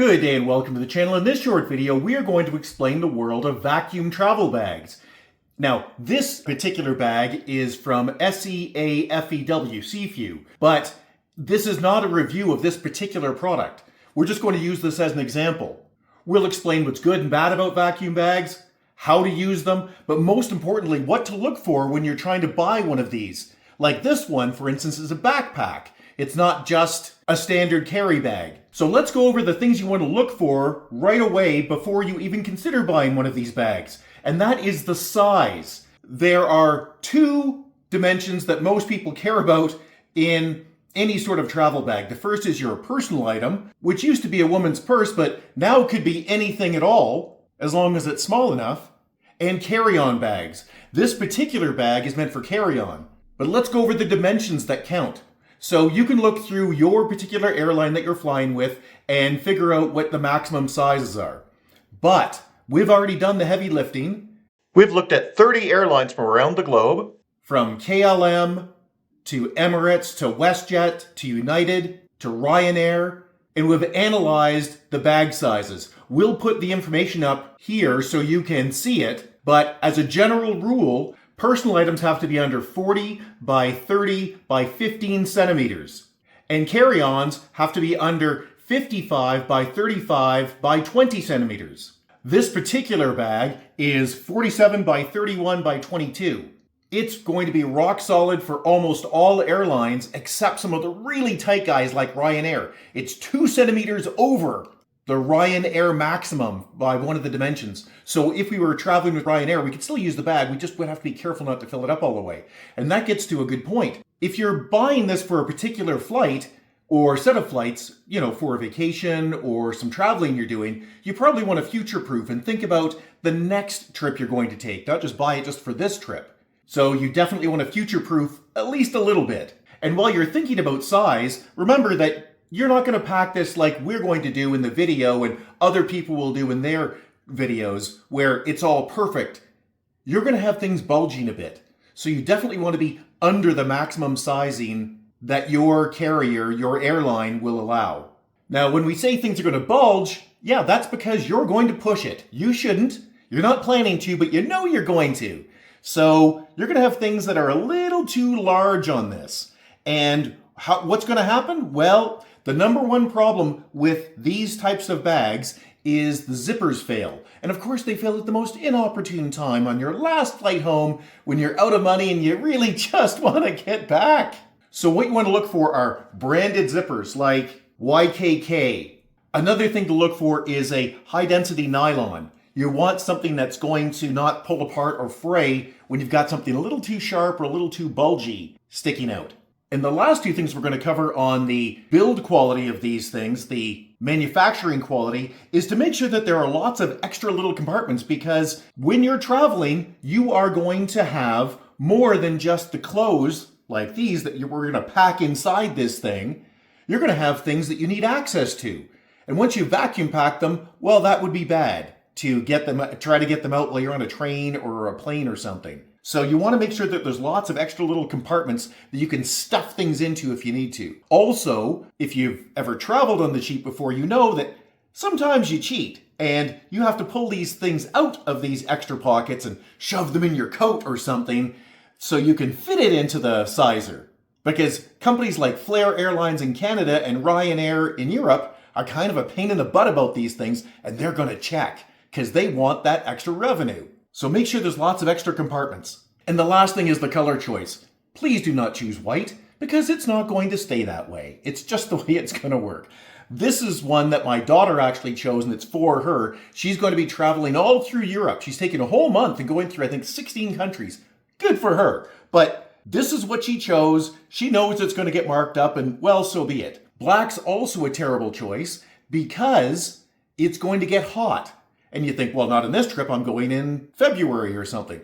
Good day and welcome to the channel. In this short video, we are going to explain the world of vacuum travel bags. Now, this particular bag is from Seafew, but this is not a review of this particular product. We're just going to use this as an example. We'll explain what's good and bad about vacuum bags, how to use them, but most importantly, what to look for when you're trying to buy one of these. Like this one, for instance, is a backpack. It's not just a standard carry bag. So let's go over the things you want to look for right away before you even consider buying one of these bags. And that is the size. There are two dimensions that most people care about in any sort of travel bag. The first is your personal item, which used to be a woman's purse, but now could be anything at all, as long as it's small enough, and carry-on bags. This particular bag is meant for carry-on. But let's go over the dimensions that count. So you can look through your particular airline that you're flying with and figure out what the maximum sizes are. But we've already done the heavy lifting. We've looked at 30 airlines from around the globe, from KLM to Emirates to WestJet to United to RyanAir, and we've analyzed the bag sizes. We'll put the information up here so you can see it, but as a general rule, personal items have to be under 40 by 30 by 15 centimeters. And carry-ons have to be under 55 by 35 by 20 centimeters. This particular bag is 47 by 31 by 22. It's going to be rock solid for almost all airlines except some of the really tight guys like RyanAir. It's 2 centimeters over the RyanAir maximum by one of the dimensions. So if we were traveling with RyanAir, we could still use the bag. We just would have to be careful not to fill it up all the way. And that gets to a good point. If you're buying this for a particular flight or set of flights, for a vacation or some traveling you're doing, you probably want to future-proof and think about the next trip you're going to take, not just buy it just for this trip. So you definitely want to future-proof at least a little bit. And while you're thinking about size, remember that you're not going to pack this like we're going to do in the video and other people will do in their videos where it's all perfect. You're going to have things bulging a bit. So you definitely want to be under the maximum sizing that your carrier, your airline will allow. Now, when we say things are going to bulge, yeah, that's because you're going to push it. You shouldn't. You're not planning to, but you know you're going to. So you're going to have things that are a little too large on this. And what's going to happen? Well, the number one problem with these types of bags is the zippers fail. And of course they fail at the most inopportune time on your last flight home when you're out of money and you really just want to get back. So what you want to look for are branded zippers like YKK. Another thing to look for is a high density nylon. You want something that's going to not pull apart or fray when you've got something a little too sharp or a little too bulgy sticking out. And the last two things we're going to cover on the build quality of these things, the manufacturing quality, is to make sure that there are lots of extra little compartments, because when you're traveling, you are going to have more than just the clothes like these that we're going to pack inside this thing. You're going to have things that you need access to. And once you vacuum pack them, well, that would be bad to try to get them out while you're on a train or a plane or something. So you want to make sure that there's lots of extra little compartments that you can stuff things into if you need to. Also, if you've ever traveled on the cheap before, you know that sometimes you cheat and you have to pull these things out of these extra pockets and shove them in your coat or something so you can fit it into the sizer. Because companies like Flair Airlines in Canada and RyanAir in Europe are kind of a pain in the butt about these things, and they're going to check because they want that extra revenue. So make sure there's lots of extra compartments. And the last thing is the color choice. Please do not choose white, because it's not going to stay that way. It's just the way it's going to work. This is one that my daughter actually chose, and it's for her. She's going to be traveling all through Europe. She's taking a whole month and going through, I think, 16 countries. Good for her. But this is what she chose. She knows it's going to get marked up, and well, so be it. Black's also a terrible choice because it's going to get hot. And you think, well, not in this trip, I'm going in February or something.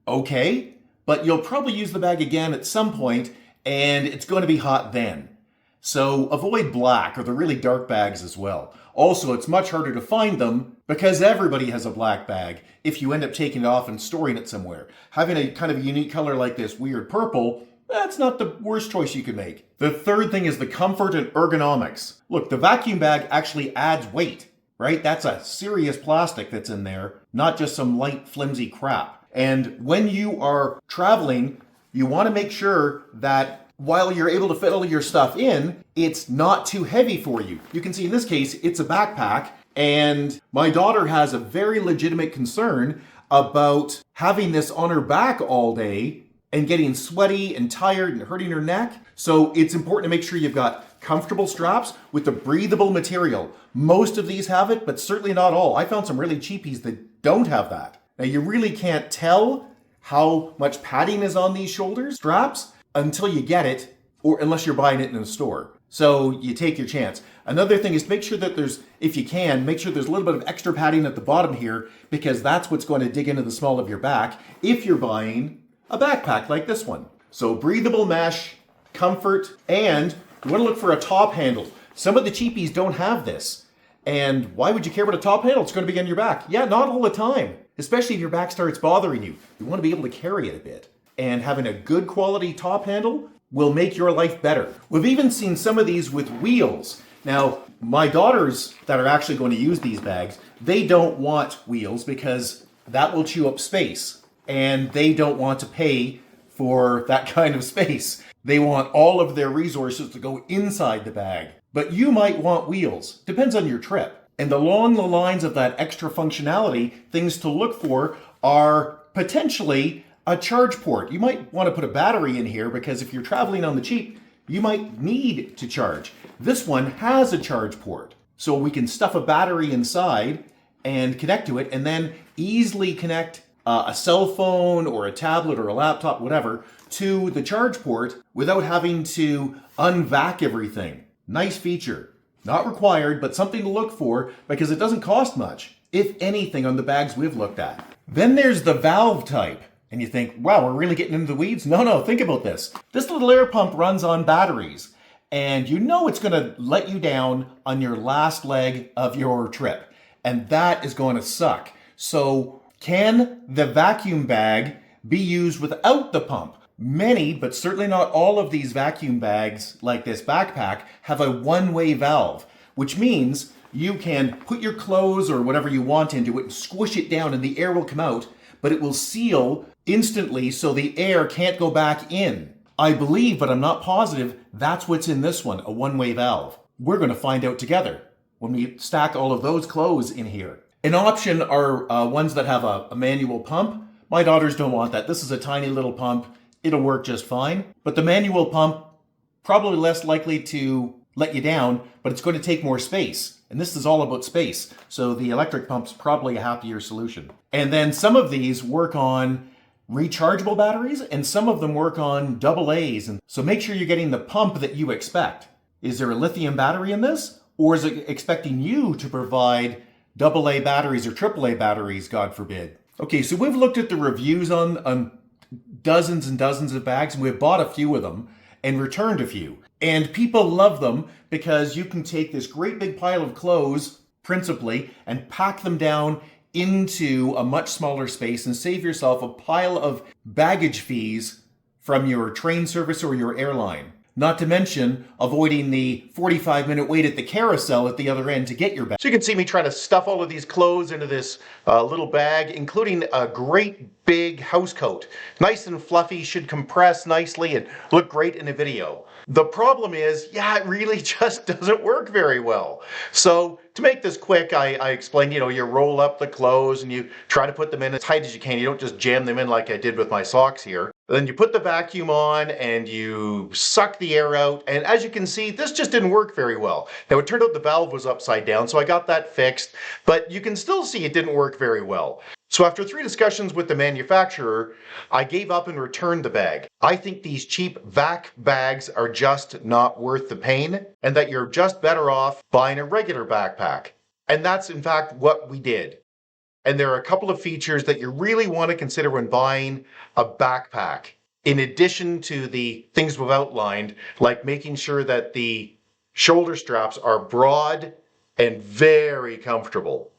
Okay, but you'll probably use the bag again at some point, and it's going to be hot then. So avoid black or the really dark bags as well. Also, it's much harder to find them because everybody has a black bag if you end up taking it off and storing it somewhere. Having a kind of a unique color like this weird purple, That's not the worst choice you could make. The third thing is the comfort and ergonomics. Look, the vacuum bag actually adds weight, right? That's a serious plastic that's in there, not just some light, flimsy crap. And when you are traveling, you want to make sure that while you're able to fit all of your stuff in, it's not too heavy for you. You can see in this case, it's a backpack, and my daughter has a very legitimate concern about having this on her back all day and getting sweaty and tired and hurting her neck. So it's important to make sure you've got comfortable straps with the breathable material. Most of these have it, but certainly not all. I found some really cheapies that don't have that. Now you really can't tell how much padding is on these shoulder straps until you get it, or unless you're buying it in a store. So you take your chance. Another thing is make sure that there's, if you can, make sure there's a little bit of extra padding at the bottom here, because that's what's going to dig into the small of your back if you're buying a backpack like this one. So breathable mesh, comfort, and you want to look for a top handle. Some of the cheapies don't have this. And why would you care about a top handle? It's going to be on your back. Yeah, not all the time. Especially if your back starts bothering you. You want to be able to carry it a bit. And having a good quality top handle will make your life better. We've even seen some of these with wheels. Now, my daughters that are actually going to use these bags, they don't want wheels because that will chew up space. And they don't want to pay for that kind of space. They want all of their resources to go inside the bag. But you might want wheels. Depends on your trip. And along the lines of that extra functionality, things to look for are potentially a charge port. You might want to put a battery in here because if you're traveling on the cheap, you might need to charge. This one has a charge port. So we can stuff a battery inside and connect to it and then easily connect a cell phone or a tablet or a laptop, whatever, to the charge port without having to unvac everything. Nice feature. Not required, but something to look for because it doesn't cost much, if anything, on the bags we've looked at. Then there's the valve type. And you think, wow, we're really getting into the weeds? No, think about this. This little air pump runs on batteries. And you know it's going to let you down on your last leg of your trip. And that is going to suck. So can the vacuum bag be used without the pump? Many, but certainly not all of these vacuum bags like this backpack have a one-way valve, which means you can put your clothes or whatever you want into it and squish it down and the air will come out, but it will seal instantly so the air can't go back in. I believe, but I'm not positive, that's what's in this one, a one-way valve. We're going to find out together when we stack all of those clothes in here. An option are ones that have a manual pump. My daughters don't want that. This is a tiny little pump. It'll work just fine. But the manual pump, probably less likely to let you down, but it's going to take more space. And this is all about space. So the electric pump's probably a happier solution. And then some of these work on rechargeable batteries and some of them work on AA's. And so make sure you're getting the pump that you expect. Is there a lithium battery in this? Or is it expecting you to provide AA batteries or AAA batteries, God forbid? Okay, so we've looked at the reviews on dozens and dozens of bags, and we've bought a few of them and returned a few. And people love them because you can take this great big pile of clothes, principally, and pack them down into a much smaller space and save yourself a pile of baggage fees from your train service or your airline. Not to mention avoiding the 45-minute wait at the carousel at the other end to get your bag. So you can see me trying to stuff all of these clothes into this little bag, including a great big house coat. Nice and fluffy, should compress nicely and look great in a video. The problem is, yeah, it really just doesn't work very well. So to make this quick, I explained, you roll up the clothes and you try to put them in as tight as you can. You don't just jam them in like I did with my socks here. Then you put the vacuum on and you suck the air out. And as you can see, this just didn't work very well. Now it turned out the valve was upside down, so I got that fixed, but you can still see it didn't work very well. So after 3 discussions with the manufacturer, I gave up and returned the bag. I think these cheap vac bags are just not worth the pain, and that you're just better off buying a regular backpack. And that's in fact what we did. And there are a couple of features that you really want to consider when buying a backpack, in addition to the things we've outlined, like making sure that the shoulder straps are broad and very comfortable.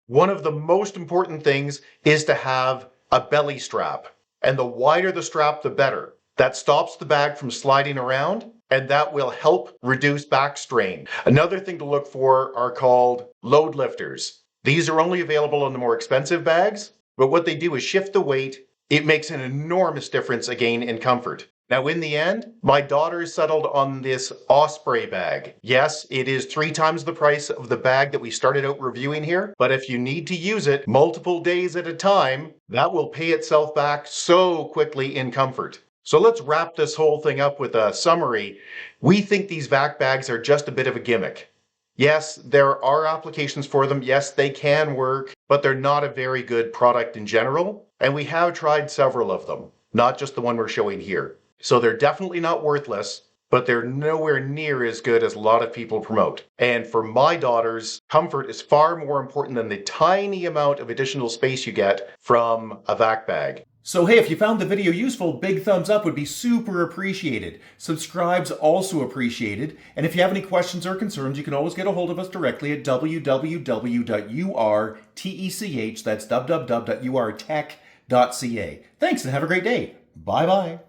One of the most important things is to have a belly strap, and the wider the strap, the better. That stops the bag from sliding around, and that will help reduce back strain. Another thing to look for are called load lifters. These are only available on the more expensive bags, but what they do is shift the weight. It makes an enormous difference again in comfort. Now, in the end, my daughter settled on this Osprey bag. Yes, it is 3 times the price of the bag that we started out reviewing here, but if you need to use it multiple days at a time, that will pay itself back so quickly in comfort. So let's wrap this whole thing up with a summary. We think these vac bags are just a bit of a gimmick. Yes, there are applications for them. Yes, they can work, but they're not a very good product in general. And we have tried several of them, not just the one we're showing here. So they're definitely not worthless, but they're nowhere near as good as a lot of people promote. And for my daughters, comfort is far more important than the tiny amount of additional space you get from a vac bag. So hey, if you found the video useful, big thumbs up would be super appreciated. Subscribe's also appreciated. And if you have any questions or concerns, you can always get a hold of us directly at www.urtech, that's www.urtech.ca. Thanks and have a great day. Bye-bye.